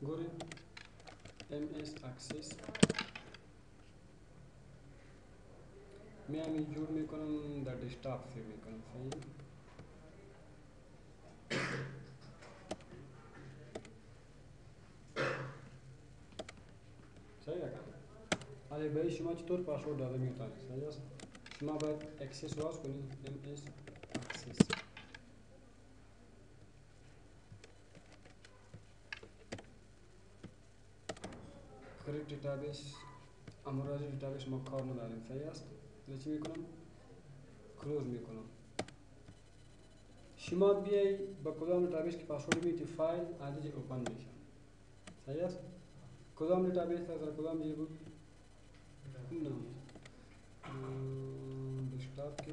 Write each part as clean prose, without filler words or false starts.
ګورئ MS access می আমি جور میکنم در دسکتاپ سیو میکنم صحیح صحیح کنم حالا برای شما چطور پاسورد داده میتونید صحیح است شما باید اکسس باز کنید MS access correct database امروز دیتابیس ما کار نداریم صحیح است چی میکنم کلوز میکنم شما بیای با کدام دیتابیس که پاسورد میتی فایل آدیج اوپن میشه صحیح است کدام دیتابیس از کدام جی بود نه دسکتاپ که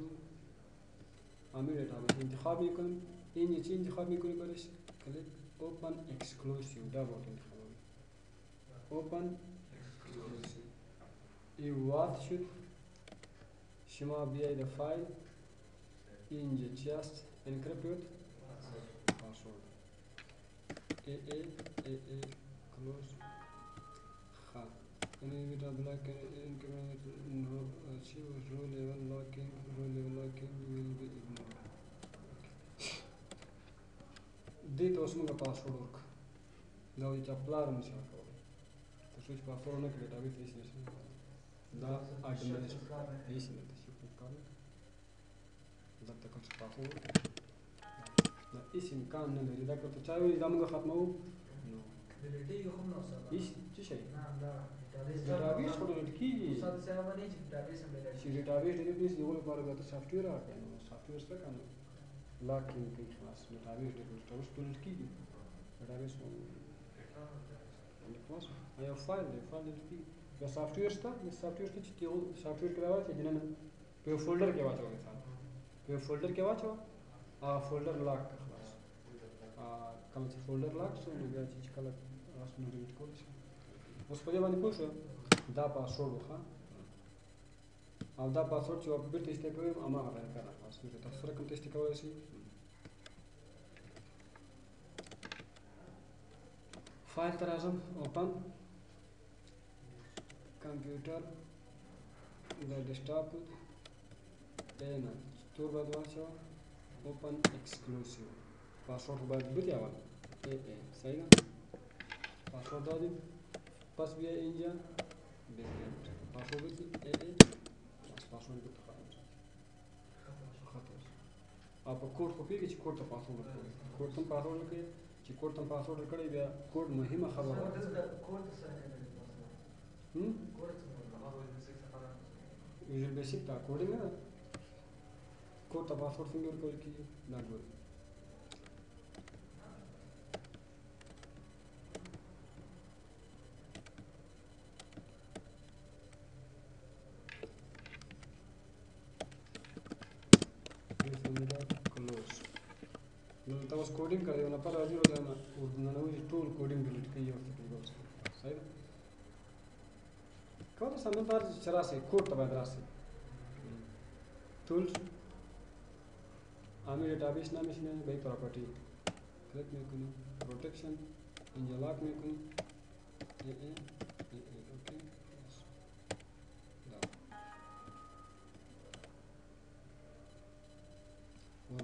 امیر دیتابیس انتخاب میکنم این چی انتخاب میکنی برش کلیک اوپن اکسکلوسیو دا بود انتخاب اوپن اکسکلوسیو این وات شد شما بیاید فایل اینجا چی است encrypted password AA close خا کنی بیتا بلاک achieve row level locking will be ignored دې ته اوس موږ پاسورډ ورک دا وایي چې اپلای هم نشي کولی تر څو چې پاسورډ نه کړې ډابې هیڅ نشي دا اډمنسټر هیڅ نه شي کولی دلته کوم څه پاسورډ دا هیڅ امکان نه لري دا که ته چا وایي دا موږ ختموو نو ډیلیټ یو هم نه وسه هیڅ څه شی نه دا ډابې خو ډیلیټ کېږي استاد صاحب باندې چې ډیلیټ هم ډیلیټ چې ډیټابیس ډیلیټ نشي د لپاره به ته سافټویر راکړې نو سافټویر څه کنه لاکینګ کوي خلاص ډیټابیس ډیلیټ کېږي ډیټابیس خلاص یو فایل دی فایل ډیلیټ کېږي یو سافټویر شته د سافټویر څه چې سافټویر کې راوړي چې جننه په یو فولډر کې واچوه مثال په یو فولډر کې واچوه فولډر لاک خلاص کوم چې فولډر لاک شو نو بیا چې کله راس نو ډیلیټ کولی شي اوس په دې باندې پوه شو دا پاسورډ وخا او دا پاسورډ چې بیرته ایسته کوم هماغه دی کنه خلاص نو تاسو سره کوم تست کولی شئ فایل ته راځم اوپن کمپیوټر د ډیسکټاپ نه تور باید واچوه اوپن ایکسکلوسیو پاسورډ باید بده اول صحیح ده پاسورډ دادیم پس بیا اینجا بزنید پاسورد بدی پاسورد بده خطا او په کوډ خو پیږي چې کوډ ته پاسورډ ورکړي کوډ ته پاسورډ ورکړي چې کوډ ته پاسورډ ورکړي بیا کوډ مهمه خبره ده کوډ سره نه کوډ ویژوال بیسیک دا کوډینګ نه کوډ ته پاسورډ څنګه ورکول کیږي دا ګورئ تاسو کوډینګ کوي نو په راځي ورته نو ټول کوډینګ ډیلیټ کوي او څه کوي صحیح کومه سمه بار چې راسي کوډ ته باید راسي ټولز امیر ډیټابیس نام شنه به پراپرټي کلیک میکنیم پروتکشن اینجا لاک میکنیم اوکی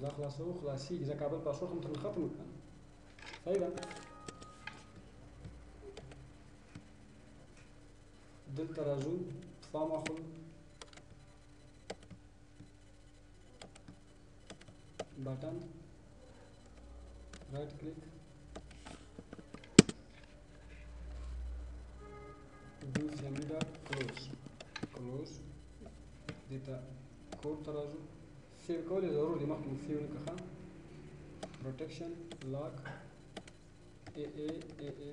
دا خلاصو خلاصي اذا قابل پاسورد هم ختم کړه صحیح ده دلته راځو فارم اخلو بٹن رائٹ کلک do family dot close دته کوډ ته راځو سیو کول ضرور دي مخکې سیو نه کړه protection lock AA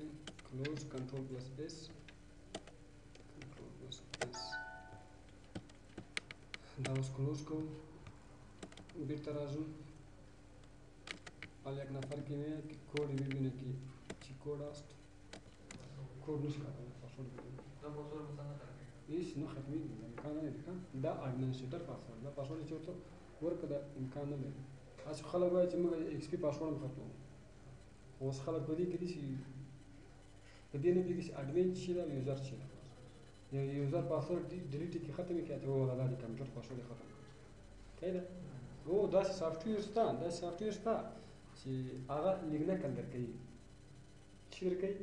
close control plus s دا اوس کلوز کوم بیرته راځو حالا یک نفر که میاد که کود میبینه که چی کود است کود نش کردن پاسورد بدیم دا پاسورد مثلا هیچ نه ختمیږي امکان نه لري دا اډمنسټریټر پاسورد دا پاسورد چې ورته ورکړه دا امکان نه لري اس خلک وایي چې موږ ایکس پی پاسورد ختمو اوس خلک په دې کې دي چې په دې نه بیګس اډمین شي دا یوزر شي یو یوزر پاسورډ ډیلیټ کی ختم کړي ته ولا د کمپیوټر پاسورډ ختم کړي دا او دا سافټویر ستا چې هغه لګنه کندر کوي چې ورکوي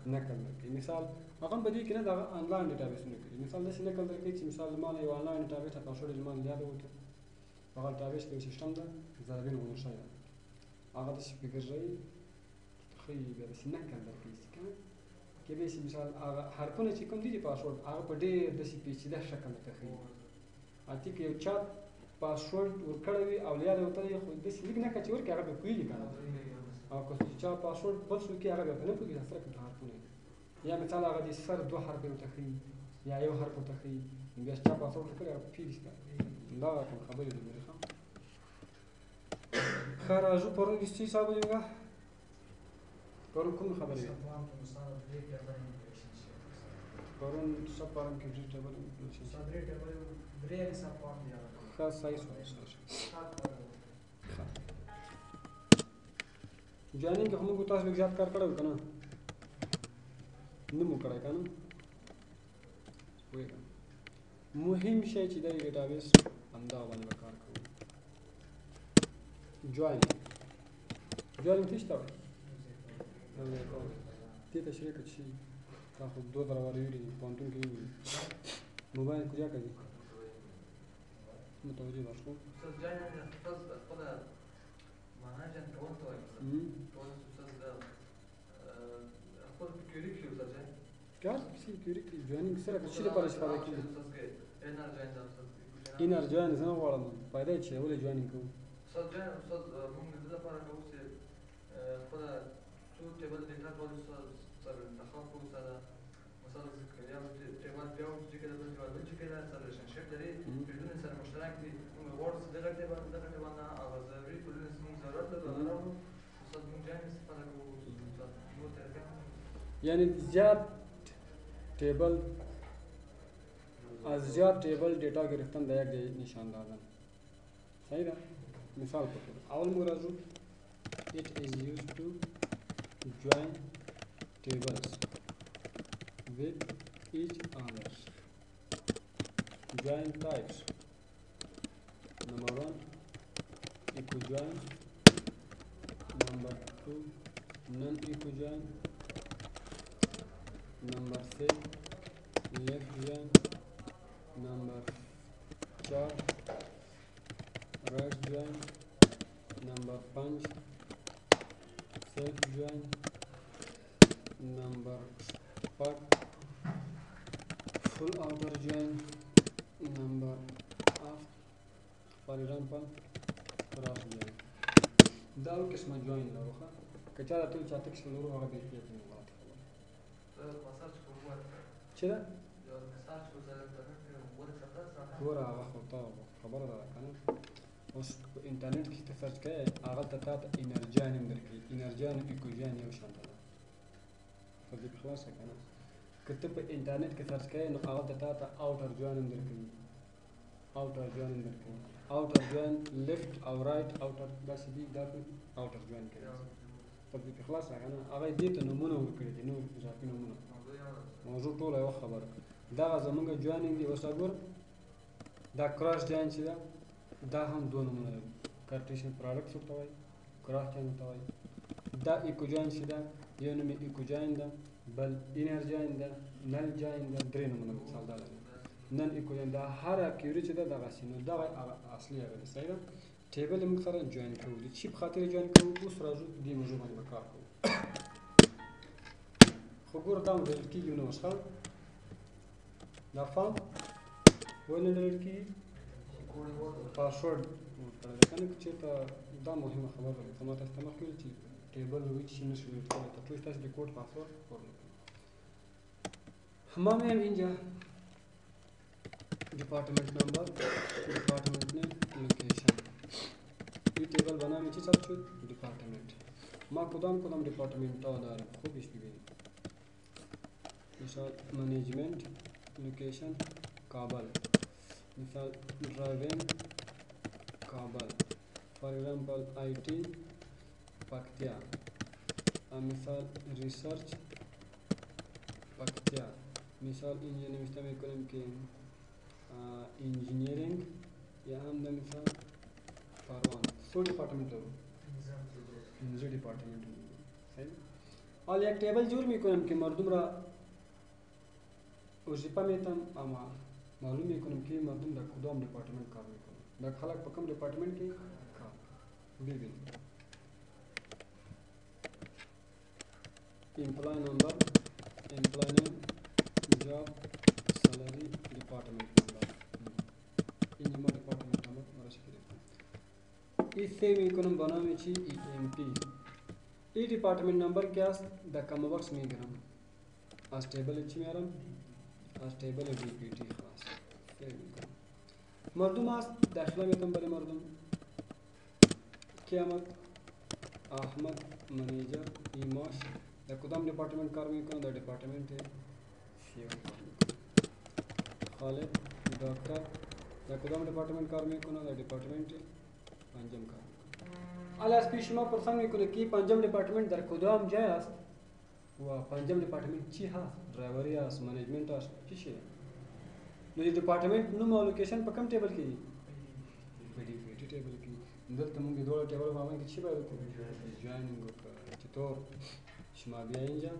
نقل کوي مثال هغه په دې کې نه دا انلاین ډیټابیس نه کوي مثال دا څنګه کندر کوي چې مثال ما یو انلاین ډیټابیس ته پاسورډ ما یاد وته هغه ډیټابیس په سیستم دا زربین ونشي هغه د سپیکر راي خو به د سینه کندر کوي کنه کې به مثال هغه حرفونه چې کوم دي پاسورډ هغه په ډېر د سی پی چې د شکل ته کوي اته کې یو چات پاسورډ ورکړوي او یاد وته خو د سلیک نه کچ ورکه هغه به کوي کنه او که چا پاسورډ بل څه کې هغه به نه کوي سره کوم حرفونه یا مثال هغه د سر دوه حرف ته کوي یا یو حرف ته کوي بیا چا پاسورډ ورکړي هغه پیډ شته دا کوم خبرې دي مې خراجو پرون کیسې حساب دیوګه پرون کوم خبرې پرون څه پرون کې چې ټیبل صدرې ټیبل درې حساب پام دی خاص صحیح جانینګ هم کو تاسو زیات کار کړو کنه نو مو کړای کنه وای مهم شی چې د ډیټابیس همدا باندې کار کوو جوائن څه وایي دې تشریح کړئ چې تاسو دوه درواړي دي پونتون کې موبایل کجا کوي متوجه باشو جوائن خپل معنا جن کوم ته وایي خپل کیوري کې وځي کار سی کیوري کې جوائنینګ سره څه لپاره استفاده کیږي انر جوائن زه غواړم پیدا چې ولې جوائنینګ کوم موږ د لپاره کوو چې خپل څو ټیبل ډیټا ټول سره تخاطب سره مثلا ذکر یا ټیبل بیا چې کله د ټیبل چې کله سره ریلیشنشپ لري بدون سره مشترک دي موږ ورس دغه ټیبل نه او ضروري بدون موږ ضرورت لرو مثلا موږ جاي استفاده کوو نو طریقه یعنی زیاد table data گرفتن در یک نشان دادن صحیح ده مثال بطور اول موضوع it is used to join tables with each other join types number 1 equal join number 2 non equal join number 6 left join number 4 right join number 5 self join number 5 full outer join number 8 for example cross join دا قسمه join لروخه کچا ټول چاته کې لرو هغه به کېږي چه ده؟ ګوره هغه خو تا خبره ده کنه اوس په انټرنیټ کې ته سرچ کوې هغه ته تا ته انرجان هم درکوي انرجان ایکوجان یو شان ده خو دې خلاصه کنه که ته په انټرنیټ کې سرچ کوې نو هغه ته تا ته اوټر جوان هم درکوي اوټر جوان لیفت او رایټ اوټر داسې دي دا اوټر جوان کوي په دې خلاصه کنه هغه دې ته نومونه ورکړي دي نو اضافي نومونه موضوع ټوله یو خبره دا زمونږ جوائنینګ دی اوس وګور دا کراس جوائن چې دا هم دوه نومونه لري کارټیشن پروډکټ څه ته وایي کراس جوائن ته وایي دا ایکو جوائن چې دا یو نوم ایکو جوائن ده بل انر جوائن ده نل جوائن ده درې نومونه مثال دا لري نن ایکو جوائن دا هر کیوري چې دا دغه سینو دا اصلي هغه صحیح ده ټیبل موږ سره جوائن کوو د چی په خاطر جوائن کوو اوس راځو دې موضوع باندې کار کوو خو ګور دا مو دل کېږي نو ښه دا فهم ولې دل کېږي پاسورډ ورکړل کنه چې ته دا مهمه خبره ده ته ماته استعمال کړئ چې ټیبل وایي چې نشو ورکړل ته ټول تاسو د کوډ پاسورډ ورکړئ हमारे India department number department ने लोकेशन ये टेबल बनाने की सब कुछ डिपार्टमेंट माँ कदम डिपार्टमेंट दार खूब इसलिए मिसाल मैनेजमेंट लोकेशन काबल मिसाल ड्राइविंग काबल फॉर एग्जांपल आईटी पक्तिया मिसाल रिसर्च پکتیا مثال اینجا نوشته میکنیم که انجینیرینگ یا هم در مثال پروان سو دیپارتمنت رو انجی دیپارتمنت صحیح حالا یک टेबल جور میکنم که مردم را وظیفه میتم اما معلوم میکنم که مردم در کدام دیپارتمنت کار میکنن در خلق په کوم دیپارتمنت کې کار ببین امپلای نمبر امپلای نیم جاب سالری डिपार्टमेंट नंबर این ما डिपार्टमेंट नंबर براش گرفتم इससे میکنم بنامه چی EMP ای डिपार्टमेंट नंबर که است در کام باکس میگیرم از टेबल چی میارم از टेबल DPT خلاص سیو میکنم مردم است داخله میتونم برای مردم قیامت احمد منیجر ایماش در کدام डिपार्टमेंट کار میکنه در डिपार्टमेंट سیو خالد دکتر در کدام डिपार्टमेंट کار میکنه در डिपार्टमेंट پنجم کار حالا از پیش شما پرسان میکنه که پنجم डिपार्टमेंट در کدام جای است و پنجم डिपार्टमेंट چی هست ड्राइवरी است منیجمنت است چی شی نو دی डिपार्टमेंट نوم او لوکیشن په کوم ټیبل کې دی په دې فیټي ټیبل کې دلته موږ د دوه ټیبل باندې کې چی باید وکړو جوائنینګ وکړو چطور شما بیا اینجا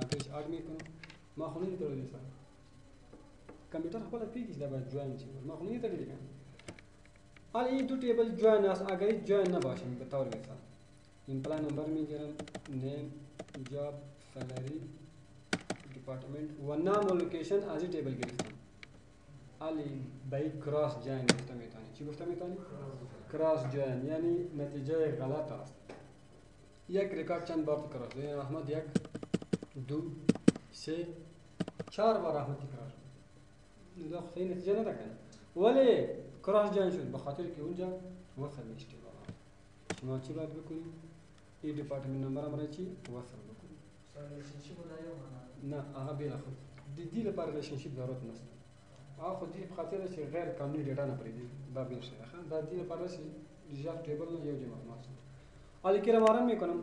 آتش اډ میکنم ما خو نه تړلی سره کمپیوټر خپل پیږي دا باید جوائن شي ما خو نه تړلی کنه حالا این دو टेबल جوائن است اگر جوائن نباشه به طور مثال امپلای نمبر میگیرم نیم جاب سالری डिपार्टमेंट و نام و لوکیشن از این टेबल گرفتم علی بای کراس جوائن گفتم میتونی چی گفتم میتونی کراس جوائن یعنی نتیجه غلط است یک ریکارد چند بار تکرار شد یعنی احمد یک دو سه چهار بار احمد تکرار شد دا صحیح نتیجه نده کنه ولی کراس جوائن شد به خاطر که اونجا وصل نشته شما چی باید بکنید این डिपार्टमेंट نمبر امر چی وصل بکنید ریلیشنشیپ دا یو معنا نه هغه بیل خو د دې لپاره ریلیشنشیپ ضرورت نشته هغه خو دې په خاطر چې غیر قانوني ډیټا نه پرېږدي دا بیل شي ښه دا دې لپاره چې ریزالت ټیبل نه یو جمع معلومات حالا که رمارن میکنم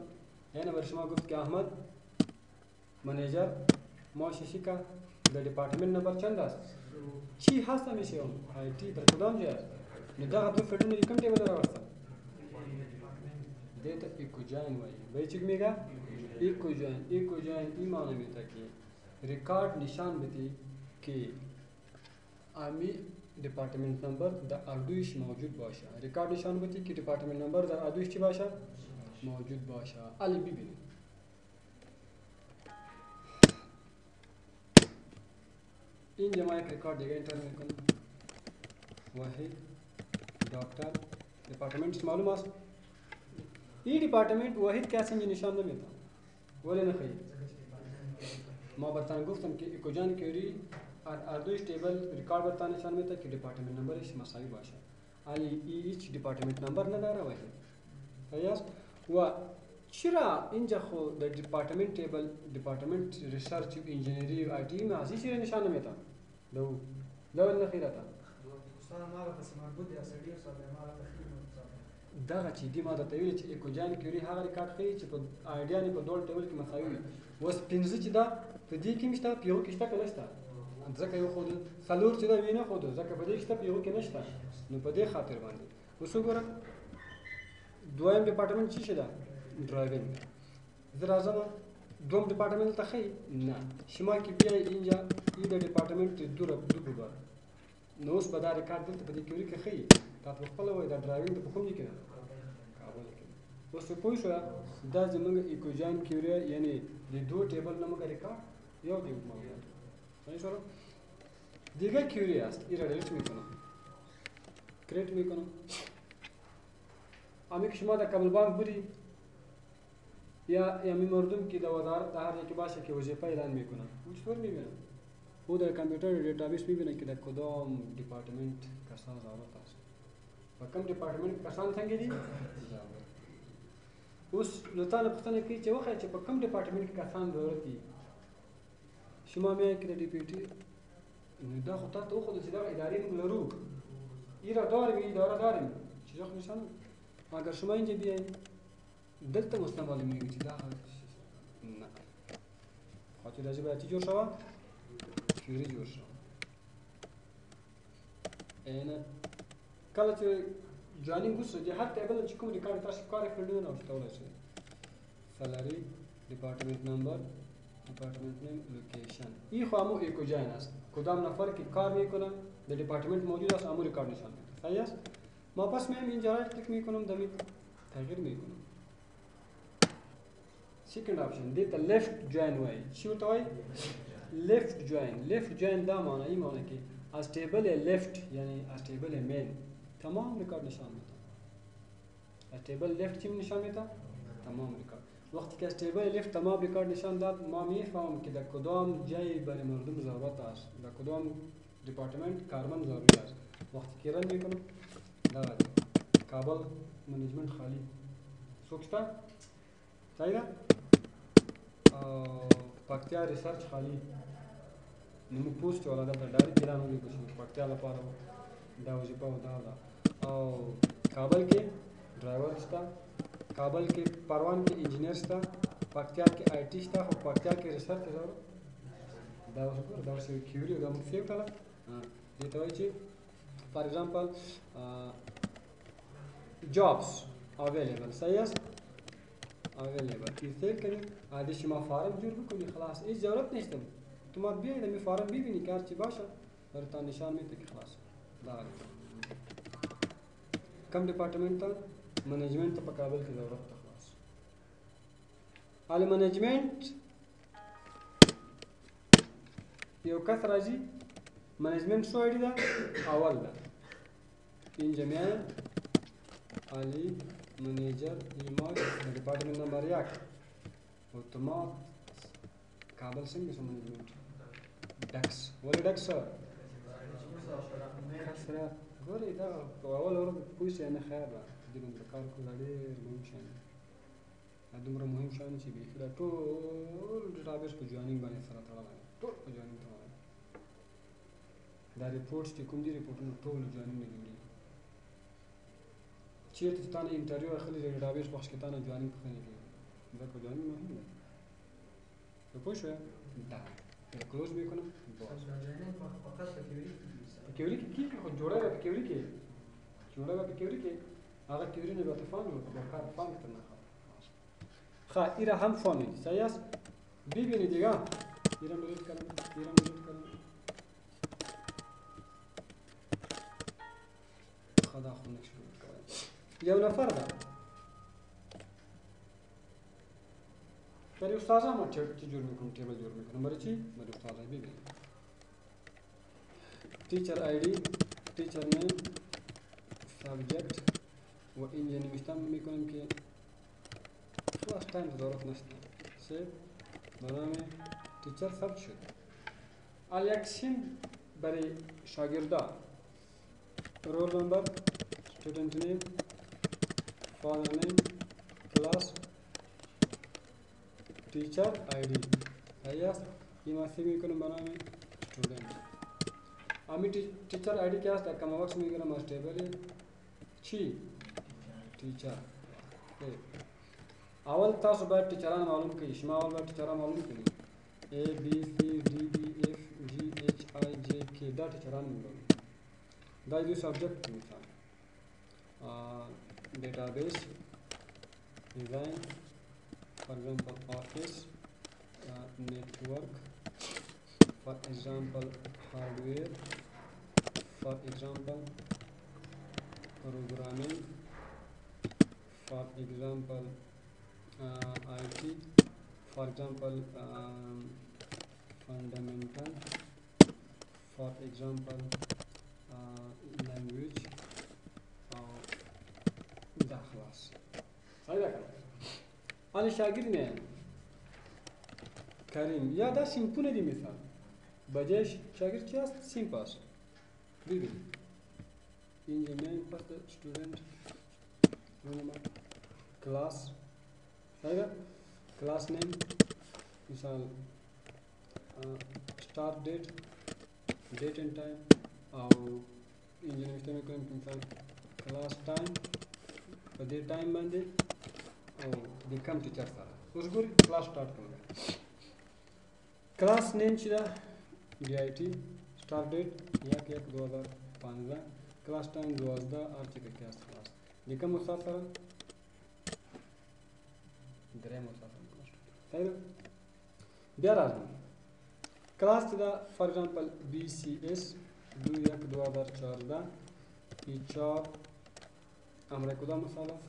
یعنی بر شما گفت که احمد منیجر ماشیشی کا در डिपार्टमेंट نمبر چند است چی هست همیشه اون آی تی در کدام جای است نو دغه دو فیلډونه د کوم ټیبل راوستل دیتا ایکو جوائن وایي به چی میگه ایکو جوائن این معنی میده که ریکارد نشان بده که امی डिपार्टमेंट نمبر در اردویش موجود باشه ریکارد نشان بده که डिपार्टमेंट نمبر در اردویش چی باشه موجود باشه علی ببینید این جمع یک ریکارد دیگه انتر میکنم واحد دکتر डिपार्टमेंट معلوم است این डिपार्टमेंट واحد کسی اینجا نشان نمیده ولی نخیلی ما برتان گفتم که ایکوجان کیوری اردویش टेबल ریکارد برتان نشان میده که डिपार्टमेंट نمبرش مساوی باشه علی هیچ डिपार्टमेंट نمبر نداره واحد صحیح و چرا اینجا خو در डिपार्टमेंट टेबल डिपार्टमेंट ریسرچ و انجینری و آی تی مازی چیزی نشان نمیده دو نخیره تا استاد ما په مربوط دي اسړي او صاحب ما تخیل دغه چې دی ما د تویل چې ایکوجان کیوري هغه ریکارډ کوي چې په آیډیا نه په ډول ټیبل کې مساوي وي اوس پنځه چې دا په دې کې مشته په یو کې شته کنه شته ځکه یو خود څلور چې دا وینه خود ځکه په دې کې شته په یو کې نشته نو په دې خاطر باندې اوس وګوره دویم डिपार्टमेंट چی شته ड्राइविंग زه راځم دوم डिपार्टमेंट ته خی نه شما کې بیا اینجا ای د डिपार्टमेंट دو بار نو اوس به دا ریکارډ دلته په دې کیوري کې خی تا په خپل وای دا ډرایوینګ په کوم کې نه کابل کې اوس په پوه شو دا زمونږ ایکوجان کیوري یعنی د دوه ټیبل نمبر ریکارد یو دی موجود صحیح شو دیگه کیوري است ایرا ریلیت میکنم کریت میکنم امی که شما در کابل بانک بودی یا می مردم که در وزارت هر یکی باشه که وظیفه اعلان میکنن او چطور میبینن او در کامپیوتر دیتابیس میبینه که در کدام डिपार्टमेंट کسان ضرورت است و کم डिपार्टमेंट کسان څنګه دي اوس لطفا پوښتنه کوي چې وخت چې په کم डिपार्टमेंट کې کسان ضرورت دي شما مې کې د ډي پی ټي نو دا خو تاسو خو د ادارې ادارې موږ لرو ایرا اداره داریم چې ځکه نشانه اگر شما اینجا بیاین دلته مستعمل میگی چې دا نه چې دا ژبه چې جوړ شوه تیوري جوړ شوه نه کله چې جوینینګ وشو د هر ټیبل چې کوم ریکارډ تاسو کار فیلډونه راوستلی شئ سالری دیپارتمنت نمبر دیپارتمنت نیم لوکیشن این خو همون ایکوجاین است کدام نفر که کار میکنه در دیپارتمنت موجود است همون ریکارد نشان میده صحیح است ما پس میام اینجا رایت کلیک میکنم دمی تغییر میکنم سیکند آپشن دیتا لیفت جوین وای چی ورته وای لیفت جوین دا معنی این معنی که از تیبل لیفت یعنی از تیبل مین تمام ریکارد نشان میده از تیبل لیفت چی نشان میده تمام ریکارد وقتی که از تیبل لیفت تمام ریکارد نشان داد ما میفهمم که در کدام جای برای مردم ضرورت است در کدام دیپارتمنت کارمند ضروری است وقتی که رن میکنم دا کابل منیجمنت خالی سوکستا صحیح پکتیا ریسرچ خالی نمو پوسټ ولا دا ډایرکټ اعلان وکړي پکتیا لپاره دا وظیفه و دا او کابل کې ډرایور شته کابل کې پروان کې انجینر شته پکتیا کې آی ټی شته او پکتیا کې ریسرچ ضرور دا وګور دا څه کیوري دا مو سیو کړه دې ته وایي چې فار ایگزامپل جابس اویلیبل صحیح است اویلیبل کی سیل کنی عادی شما فارم جور بکنی خلاص هیچ ضرورت نیست تو ما بیاید می فارم ببینی کار چی باشه براتون نشان میده که خلاص دا کم ډپارټمنټ منیجمنت په کابل کې ضرورت ده خلاص ال منیجمنت یو کس راځي منیجمنت شو اړی ده اول ده انجینیر علی منیجر ایمار ډپارټمنټ نمبر 1 اتومات کابل څنګه سم منیجمنت ډکس ولې ډکس سره ګورې دا اول اور پوښتنه نه خیر ده د موږ کار کول ډېر مهم شي دا دومره مهم شي چې به دا ټول ډیټابیس په جوینینګ باندې سره تړلی ټول په جوینینګ تړلی دا ریپورټس چې کوم دي ریپورټونه ټول جوینینګ نه جوړېږي چیرته چې تا نه انټرویو اخلي د ډیټابیس بخش کې تا نه جوینینګ پخه نه کېږي ځکه جوینینګ مهم دی نو پوه شوې دا کلوز میکنم فقط کیوری کی خو جوړه په کیوری کې هغه کیوری نه به فهم وکړو کار فهم کنه ها ایره هم فهمی صحیح است ببینید دیگه ایره مدت کنم خدا خو نکش کنم یو نفر ده برای استاذا ما چی جور میکنم تیبل جور میکنم برای چی؟ برای استاذا ببینید teacher ID teacher name subject و اینجا نوشتم میکنم که فلاش تایم ضرورت نشته سیو برنامه teacher ثبت شد الیکشن برای شاگردا رول نمبر student name father name class teacher ID आया ये मासे میکنم برنامه स्टूडेंट आम्ही टीचर आयडी क्या असता कमा बॉक्स में गेला मास टेबल छी टीचर اول تاسو باید ټیچران معلوم کړئ شما اول باید ټیچران معلوم کړئ A B C D E F G H I J K دا ټیچران معلوم دا یو سبجیکټ مثال database design for example office network for example hardware for example programming for example IT for example fundamental for example language دا خلاص صحیح ده انا شاگرد نه کریم یا دا سیمپونه دی مثال بجای شاگرد چی است سیمپ است ببین اینجا میایم پس student نمبر کلاس صحیح کلاس نیم مثال start date and time او اینجا نوشته میکنیم که مثال کلاس time په دې ټایم باندې او د کم ټیچر سره اوس ګورئ کلاس سٹارټ کوم class name ची DIT start date 1/1/2015 class time 12 आर्ची class class लिखम मुसाफर درې مسافر طيب بیا راځم class दा for example BCS 2/1/2014 E4 امر کدام مثالف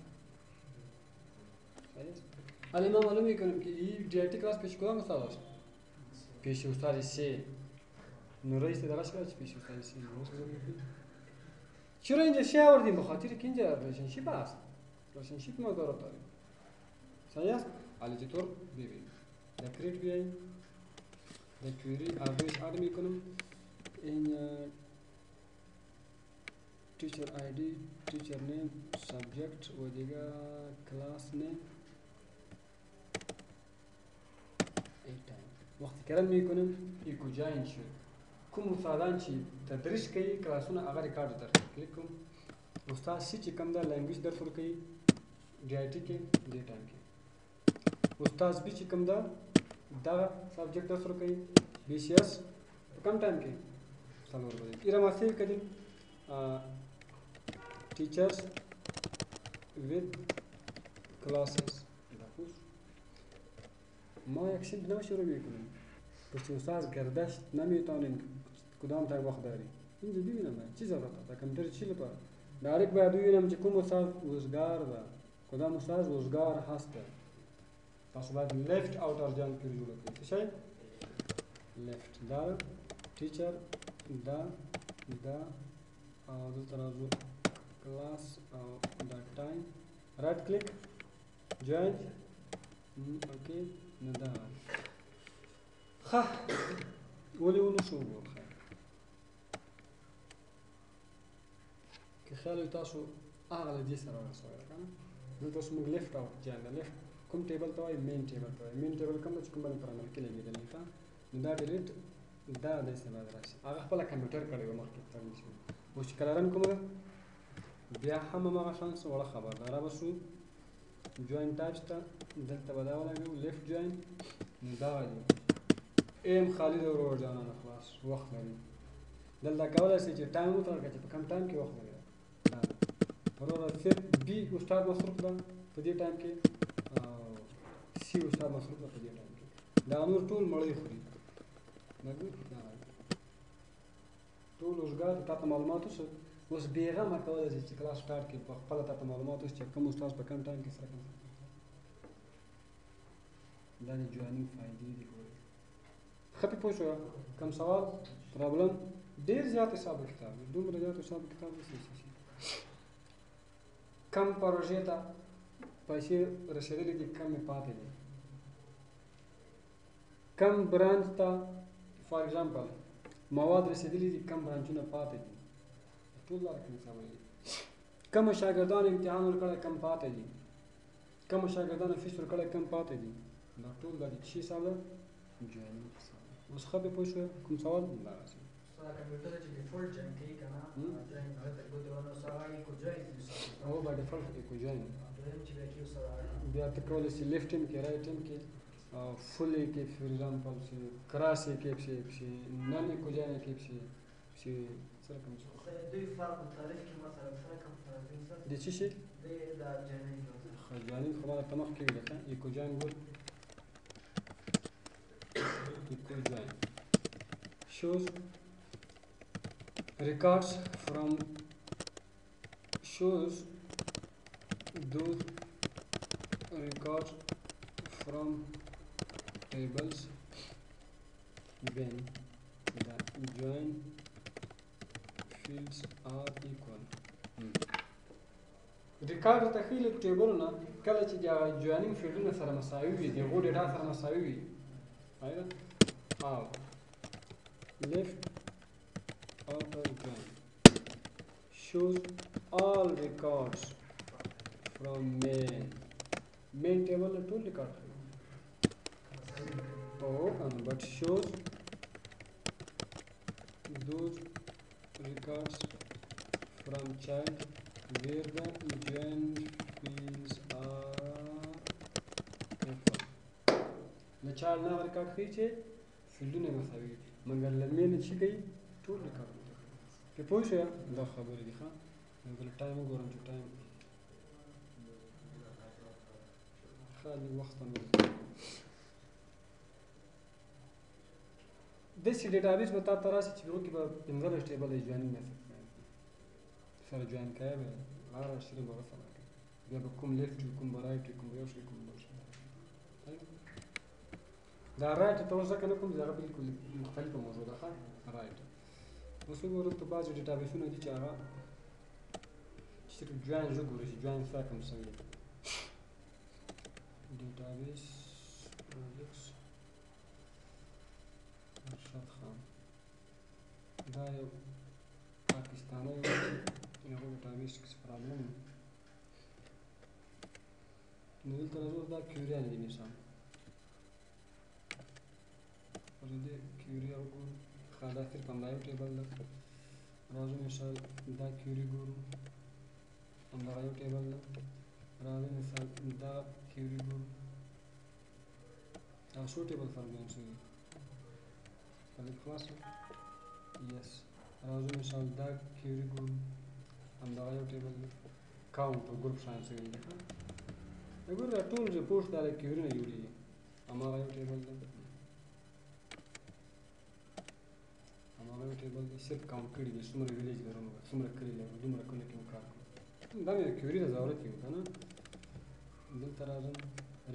الان معلوم میکنم که این DIT کلاس پیش کدام مثالف پیش استاد سی نورایست درش کرد پیش استاد سی چرا اینجا شی آوردیم به خاطر که اینجا ریلیشنشیپ هست ریلیشنشیپ ما داریم صحیح است حالا چطور ببین در کریت بیایم در کویری آدرس اد میکنم این teacher ID teacher name subject و دیگه class name وقتی کردن میکنم ایکو جاین شد کوم استادان چې تدریس کوي کلاسونه هغه ریکارډ درته کلیک کوم استاد سی چې کوم دا لینګویج درته کوي DIT کې دې ټایم کې استاد بي چې کوم دا سبجیکټ درته کوي BCS په کوم ټایم کې څلور بجې ایره ما سیو کړم teachers with classes ما یک سیب نشروع میکنم پس استاد گردش نمیتونیم کدام تایم وقت داری اینجا ببینم چی ضرورت است کامپیوتر چی لپاره دایرکت باید ببینم که کوم استاد وزگار ده کدام استاد وزگار هست پس باید left outer join پیش جوړ کړئ څه left دا teacher دا دلته راځو class او دا time right click join okay نه دا ښه ولې ونشو وګورئ که خیال تاسو هغه له دې سره ورسوئ کنه دلته اوس موږ لیفټ او جاین لیفټ کوم ټیبل ته وایي مین ټیبل ته وایي مین ټیبل کوم چې کوم باندې پرانل کې لګېدلی ښه نو دا ډیلیټ دا داسې باید راشي هغه خپله کمپیوټر کړی و مخکې ترمیم شوي اوس چې کله رن کومه بیا هم هماغه شانس وړه خبرداره به شو جوین ټایپس ته دلته به دا ولګوو لیفټ جوین نو دا دی ایم خالي دی ورور جانانه خلاص وخت لري دلته کولی شئ چې ټایم وتړل کړئ چې په کوم ټایم کې وخت لري دا وروره صرف بي استاد مصروف ده په دې ټایم کې او سی استاد مصروف ده په دې ټایم کې دا نور ټول مړۍ خوري ټول اوسګار تاته معلومات وشو اوس بېغمه کولی شئ چې کلاس سټارټ کړي په خپله تاته معلومات وشي چې کوم استاد په کوم ټایم کې سره کوم دا د جوینینګ فایدې دي ګورئ ښه پې پوه شوه کوم سوال پرابلم ډېر زیات حساب کتاب دی دومره زیات حساب کتاب دی کم پروژې ته پیسې رسېدلې دي کم یې پاتې دي کم برانچ ته فار ایگزامپل مواد رسېدلي دي کم برانچونه پاتې دي ټول لاره کې حسابوي کم شاګردانو امتحان ورکړی کم پاتې دي کم شاګردانو فیس ورکړی کم پاتې دي دا ټول دا د څه حساب ده جوینینګ حساب اوس ښه پې پوه شوه کوم سوال همدغسې کمپیوټر چې ډیفولټ جوین کوي که نه جوین هغه ته ګوتې ونه سره ایکو جوین هو به ډیفالټ ایکو جوین دویم چې بیا کې سره بیا ته کولی شي لیفټ هم کې رایټ هم کې فل یې کې فار ایگزامپل چې کراس یې کې پسې نن ایکو جوین یې کې پسې سره کوم څه دوی فرق په تعریف کې مثلا فرق هم د څه شي د جوینینګ جوینینګ خو ماته مخکې ویل که ایکو جوین ګور ایکو جوین shows records from shows those records from tables when the join fields are equal ریکارډ ته ښیي لږ ټیبلونه کله چې د جوینینګ فیلډونه سره مساوي وي د هغو ډیټا سره مساوي وي او left outer join shows all records from main table to record but shows those records from child where the join fields are equal the child now record feature فیلډونه مساوي مګر لمې نه چې کوي ټول کارونه کوي په پوه شو دا خبرې دي ښه بل ټایم وګورم چې ټایم خالي وخت نه داسې ډیټابیس به تا ته راشي چې هغه کې به 15 ټیبل جوینینګ میثډ سره جوین کوي به هغه شری به وسره کوي بیا به کوم لیفټ کوم رائټ کوم یو شي کوم بل شي دا رائټ ته ورسره کنه کوم ځای بالکل مختلفه موضوع ده ښه رائټ اوس وګورم په بعضو ډیټابیسونو دي چې هغه چې جوین وګورئ چې جوین څه کوم څه دی ډیټابیس پروجیکټس ارشاد خان دا یو پاکستانی یو ډیټابیس کې پرابلم نو دلته راځو دا کیوریا دی مثال پر دې کیوریا وګورو خاله صرف هم دا یو ټیبل ده راځو مثال دا کیوري ګورو همدغه یو ټیبل ده راځو مثال دا کیوري ګورو دا څو ټیبل فرمول شوي خلک خلاص یس راځو مثال دا کیوري ګورو همدغه یو ټیبل ده کاونټ او ګروپ شان شوي دي وګوره دا ټول ریپورټ دا له کیوري نه جوړېږي هماغه یو ټیبل ده هماغه یو ټیبل ده صرف کاونټ کړي دي څومره ویلیج لرو څومره کلي لرو دومره کلي کې مو کار کوو دا مې کیوري ته ضرورت یو که نه دلته راځم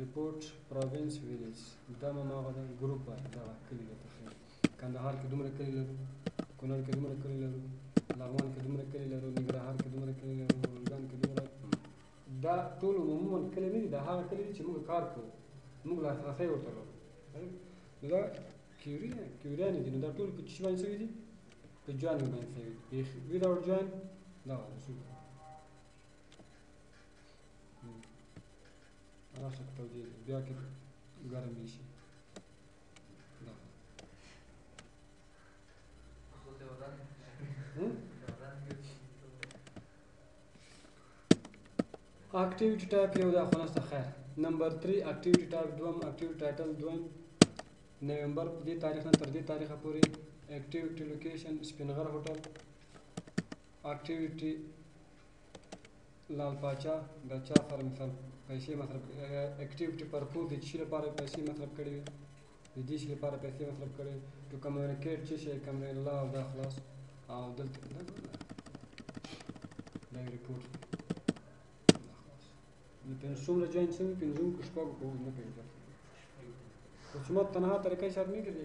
ریپورټ پروینس ویلیج دا هماغه ده ګروپ باید دغه کلي ده تخیل کندهار کې دومره کلي لرو کونړ کې دومره کلي لرو لغمان کې دومره کلي لرو ننګرهار کې دومره کلي لرو ګلګان کې دومره دا ټول عموما کلي نه دي دا هغه کلي دي چې موږ کار کوو موږ لاسرسی ورته لرو نو دا کیوریانې دي نو دا ټول په څه باندې شوي دي په جوین باندې شوي دي ویداوټ جوین دغه رسول راشه توجیه بیا کې ګرم شي اکټیویټي ټایپ یو دا خو نشته خیر نمبر 3 اکټیویټي ټایپ دوم اکټیویټي ټایټل دوم نومبر په دې تاریخ نه تر دې تاریخه پورې اکټیویټي لوکیشن سپینغر هوټل اکټیویټي لال پاچا د چا سره مثال پیسې مصرف اکټیویټي پرپوز د چی لپاره پیسې مصرف کړي وي د دې شي لپاره پیسې مصرف کړي ټو کمیونیکیټ چې شي کمیونیکیټ الله او دا خلاص او دلته دا ریپورټ څومره جوین شوي پنځم کو شپږو کو نه پېژنم خو چې ما تنها طریقه شاید نه کړي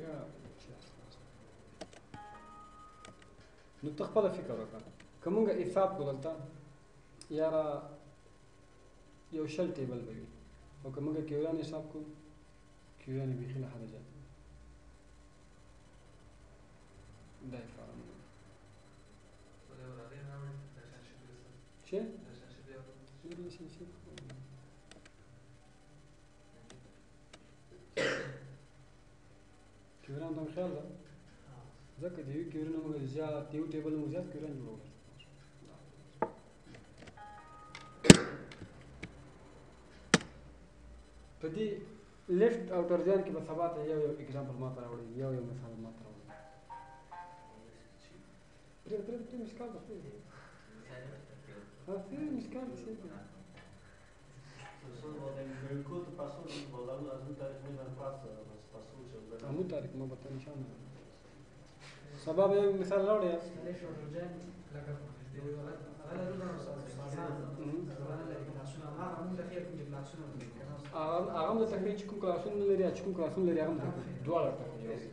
نو ته خپله فکر وکړه که موږ حساب کړو دلته یاره یو شل ټیبل به وي او که موږ کیوریان حساب کړو کیوریان بیخي له حده زیات دا یې فارم چه؟ ریلیشنشپ کیوریان ته خیال ده ځکه د یو کیوریان موږ زیات یو ټیبل موږ زیات کیوریان جوړوو په دې لیفت او ترجان کې به سبا ته یو اګزامپل ما ته راوړي یو مثال ما ته راوړي پرې مسکال ده فيه مسكان كثير. Pericolo passou de volando as muitas vezes passa, mas passou já. مو تاريخ ما بطل إن شاء الله. سبب مثال لوري. ليش الرجال لك على ربنا أغام ده تكفي تكون كلاسون لري أتكون كلاسون لري أغام ده دوار تكفي.